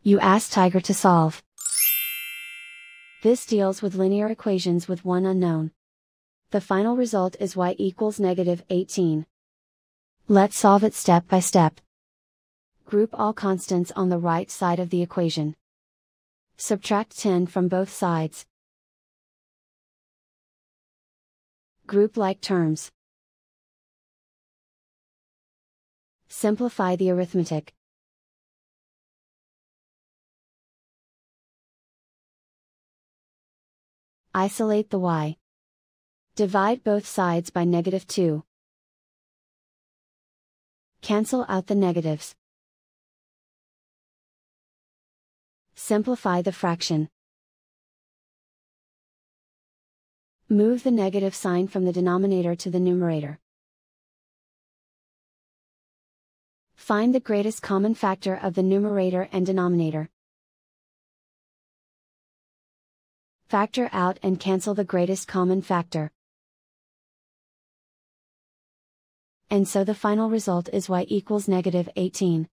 You ask Tiger to solve. This deals with linear equations with one unknown. The final result is y equals -18. Let's solve it step by step. Group all constants on the right side of the equation. Subtract 10 from both sides. Group like terms. Simplify the arithmetic. Isolate the y. Divide both sides by -2. Cancel out the negatives. Simplify the fraction. Move the negative sign from the denominator to the numerator. Find the greatest common factor of the numerator and denominator. Factor out and cancel the greatest common factor. And so the final result is y equals -18.